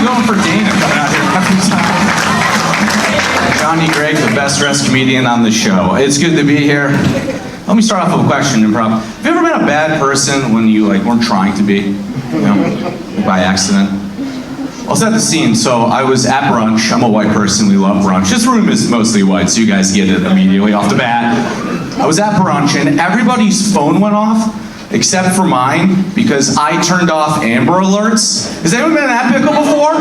I'm going for Dana coming out here every time. Johnny Gregg, the best dressed comedian on the show. It's good to be here. Let me start off with a question, Improv. Have you ever been a bad person when you weren't trying to be? By accident? I'll set the scene. So I was at brunch. I'm a white person. We love brunch. This room is mostly white, so you guys get it immediately off the bat. I was at brunch, and everybody's phone went off, except for mine, because I turned off Amber Alerts. Has anyone been in that pickle before?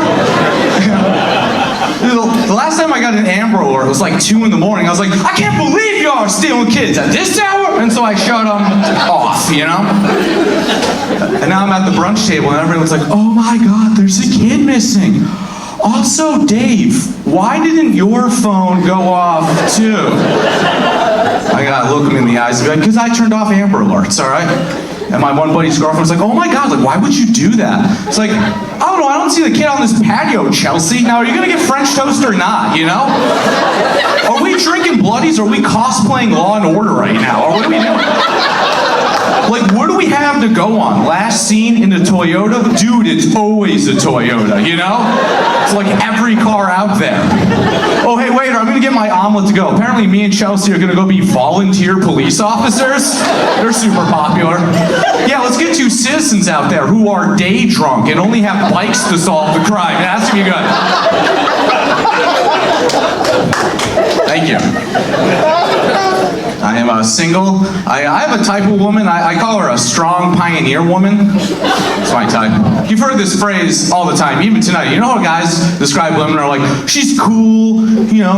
The last time I got an Amber Alert, it was like 2 in the morning. I was like, I can't believe y'all are stealing kids at this hour! And so I shut them off, And now I'm at the brunch table, and everyone's like, oh my God, there's a kid missing. Also, Dave, why didn't your phone go off too? I gotta look him in the eyes and be like, because I turned off Amber Alerts, all right? And my one buddy's girlfriend was like, oh my God, why would you do that? It's like, I don't know, I don't see the kid on this patio, Chelsea. Now, are you gonna get French toast or not, Are we drinking bloodies or are we cosplaying Law and Order right now? Or what are we doing? What do we have to go on? Last scene in a Toyota? Dude, it's always a Toyota, It's like every car out there. Oh, hey, waiter, I'm gonna get my omelet to go. Apparently me and Chelsea are gonna go be volunteer police officers. They're super popular. Yeah, let's get 2 citizens out there who are day drunk and only have bikes to solve the crime. Yeah, that's gonna be good. Thank you. I am single. I have a type of woman. I call her a strong pioneer woman. That's my type. You've heard this phrase all the time, even tonight. You know how guys describe women are like, she's cool,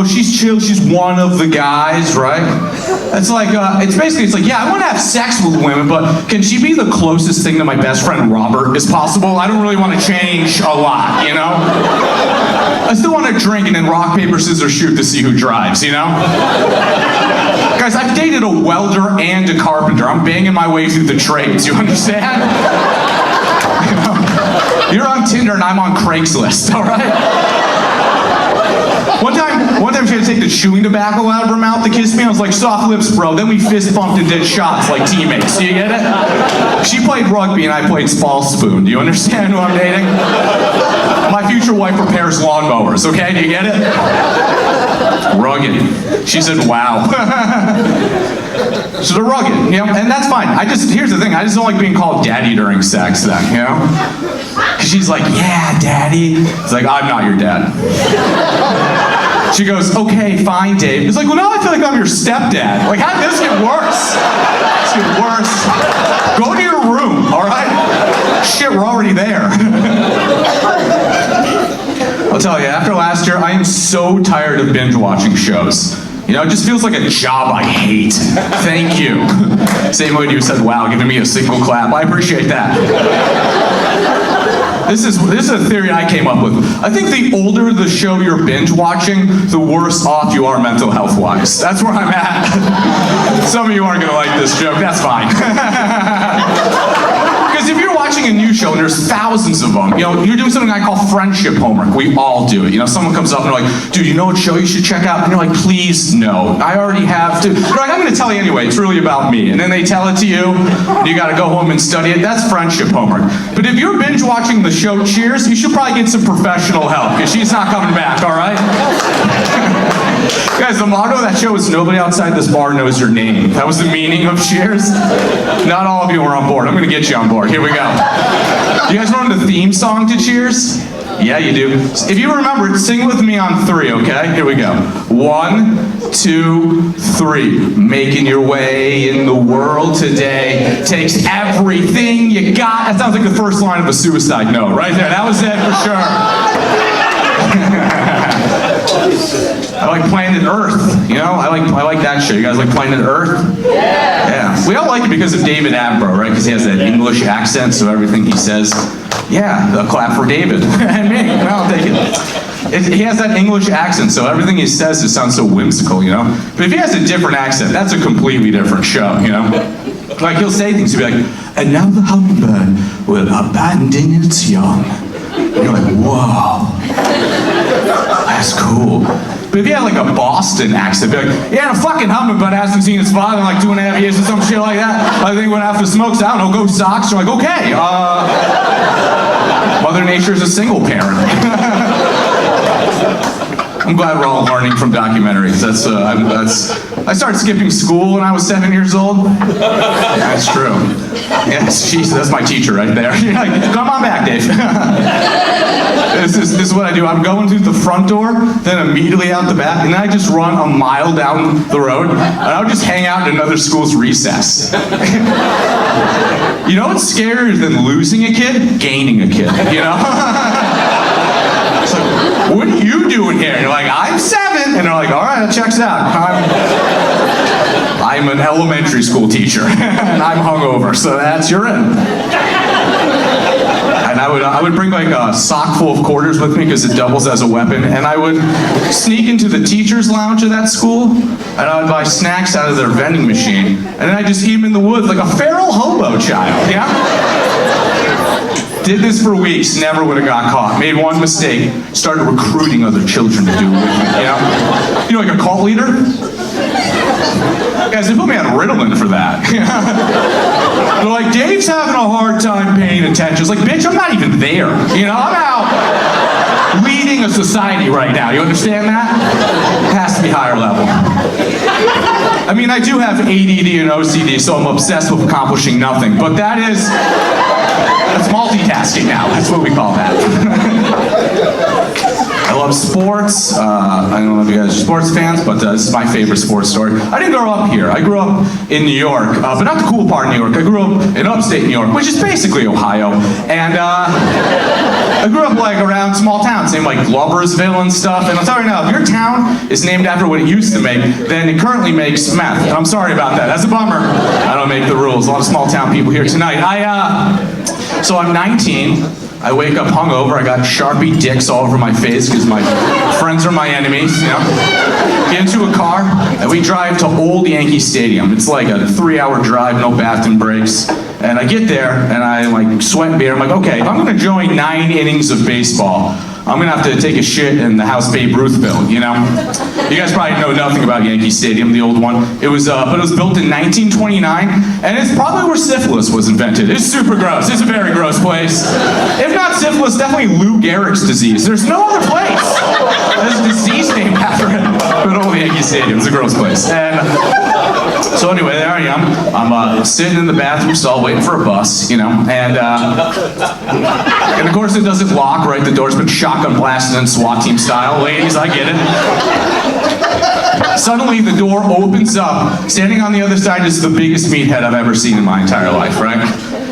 she's chill, she's one of the guys, right? It's like, it's like, yeah, I want to have sex with women, but can she be the closest thing to my best friend Robert as possible? I don't really want to change a lot, I still want to drink and then rock, paper, scissors, shoot to see who drives, Guys, I've dated a welder and a carpenter. I'm banging my way through the trades, you understand? You're on Tinder and I'm on Craigslist, all right? One time she had to take the chewing tobacco out of her mouth to kiss me. I was like, soft lips, bro. Then we fist bumped and did shots like teammates. Do you get it? She played rugby and I played small spoon. Do you understand who I'm dating? My future wife repairs lawnmowers, okay? Do you get it? Rugged. She said, wow. So they're rugged, and that's fine. Here's the thing, I just don't like being called daddy during sex then, Because she's like, yeah, daddy. It's like, I'm not your dad. She goes, okay, fine, Dave. It's like, well, now I feel like I'm your stepdad. Like, how did this get worse? This get worse. Go to your room, all right? Shit, we're already there. I'll tell you, after last year, I am so tired of binge watching shows. It just feels like a job I hate. Thank you. Same way you said, wow, giving me a single clap. I appreciate that. This is a theory I came up with. I think the older the show you're binge watching, the worse off you are mental health-wise. That's where I'm at. Some of you aren't gonna like this joke, that's fine. Because if you're watching a new show and there's thousands of them, you're doing something I call friendship homework. We all do it. Someone comes up and they're like, dude, you know what show you should check out? And you're like, please, no. I already have to. They're like, I'm gonna tell you anyway, it's really about me. And then they tell it to you, and you gotta go home and study it. That's friendship homework. But if you're binge watching the show Cheers, you should probably get some professional help, because she's not coming back, all right? Guys, the motto of that show is nobody outside this bar knows your name. That was the meaning of Cheers. Not all of you are on board. I'm gonna get you on board. Here we go. You guys remember the theme song to Cheers? Yeah, you do. If you remember it, sing with me on 3, okay? Here we go. 1, 2, 3. Making your way in the world today takes everything you got. That sounds like the first line of a suicide note, right there. That was it for sure. I like Planet Earth, I like that show. You guys like Planet Earth? Yeah. We all like it because of David Attenborough, right? Because he has that English accent, so everything he says, yeah, a clap for David. And me, I'll take it. He has that English accent, so everything he says, it sounds so whimsical, But if he has a different accent, that's a completely different show, Like, he'll say things, he'll be like, and now the hummingbird will abandon its young. And you're like, whoa, that's cool. But if you had like a Boston accent, be like, yeah, the fucking hummingbird hasn't seen its father in like 2.5 years or some shit like that. I think went after smokes, I don't know, go Sox. You're like, okay, Mother Nature's a single parent. I'm glad we're all learning from documentaries. I started skipping school when I was 7 years old. That's true. Yes, Jesus, that's my teacher right there. You're like, come on back, Dave. This is what I do. I'm going through the front door, then immediately out the back, and then I just run a mile down the road, and I would just hang out in another school's recess. You know what's scarier than losing a kid? Gaining a kid, you know? It's like, what are you doing here? And you're like, I'm 7. And they're like, all right, that checks out. I'm an elementary school teacher, and I'm hungover, so that's you're in. And I would bring like a sock full of quarters with me because it doubles as a weapon, and I would sneak into the teacher's lounge of that school, and I would buy snacks out of their vending machine, and then I'd just eat them in the woods like a feral hobo child, yeah? Did this for weeks, never would have got caught. Made one mistake, started recruiting other children to do it with me, you know? You know, like a cult leader? Guys, they put me on Ritalin for that. They're like, Dave's having a hard time paying attention. It's like, bitch, I'm not even there. You know, I'm out leading a society right now. You understand that? It has to be higher level. I mean, I do have ADD and OCD, so I'm obsessed with accomplishing nothing. But that's multitasking now. That's what we call that. I love sports. I don't know if you guys are sports fans, but this is my favorite sports story. I didn't grow up here. I grew up in New York, but not the cool part of New York. I grew up in upstate New York, which is basically Ohio. And I grew up like around small towns named like Gloversville and stuff. And I'll tell you now, if your town is named after what it used to make, then it currently makes meth. And I'm sorry about that. That's a bummer. I don't make the rules. A lot of small town people here tonight. So I'm 19. I wake up hungover, I got Sharpie dicks all over my face because my friends are my enemies, you know? Get into a car, and we drive to Old Yankee Stadium. It's like a 3-hour drive, no bathroom breaks. And I get there, and I like sweat beer. I'm like, okay, if I'm gonna join 9 innings of baseball, I'm gonna have to take a shit in the house Babe Ruth built, you know? You guys probably know nothing about Yankee Stadium, the old one. But it was built in 1929, and it's probably where syphilis was invented. It's super gross. It's a very gross place. If not syphilis, definitely Lou Gehrig's disease. There's no other place. There's a disease named after it. But Old Yankee Stadium, it's a gross place. And so anyway, there I am. I'm sitting in the bathroom stall waiting for a bus, you know, and of course it doesn't lock, right? The door's been shotgun blasted in SWAT team style. Ladies, I get it. Suddenly the door opens up. Standing on the other side is the biggest meathead I've ever seen in my entire life, right?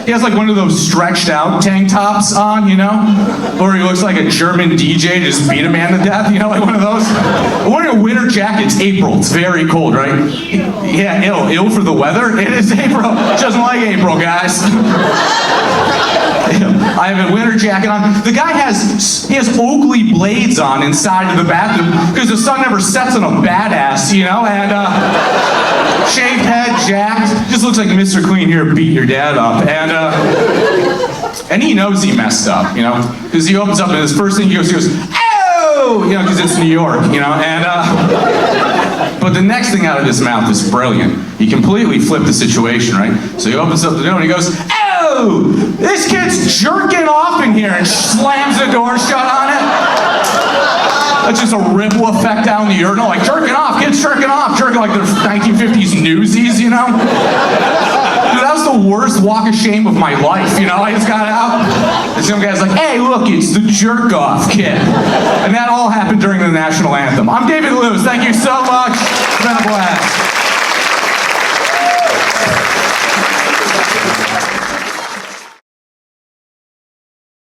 He has like one of those stretched out tank tops on, you know? Or he looks like a German DJ just beat a man to death, you know, like one of those. Wearing a winter jacket, it's April, it's very cold, right? Yeah, ill for the weather. It is April, doesn't like April, guys. I have a winter jacket on. The guy has Oakley blades on inside of the bathroom because the sun never sets on a badass, you know, and shaved head, jacked, just looks like Mr. Clean here beat your dad up, and he knows he messed up, you know, because he opens up and his first thing he goes, oh, you know, because it's New York, you know, and but the next thing out of his mouth is brilliant. He completely flipped the situation, right? So he opens up the door and he goes, oh, this kid's jerking off in here, and slams the door shut on it. That's just a ripple effect down the urinal, like jerking off, kids jerking like the 1950s Newsies, you know? Dude, that was the worst walk of shame of my life, you know? I just got out, and some guy's like, hey, look, it's the jerk off kid. And that all happened during the national anthem. I'm David Lewis, thank you so much. It's been a blast.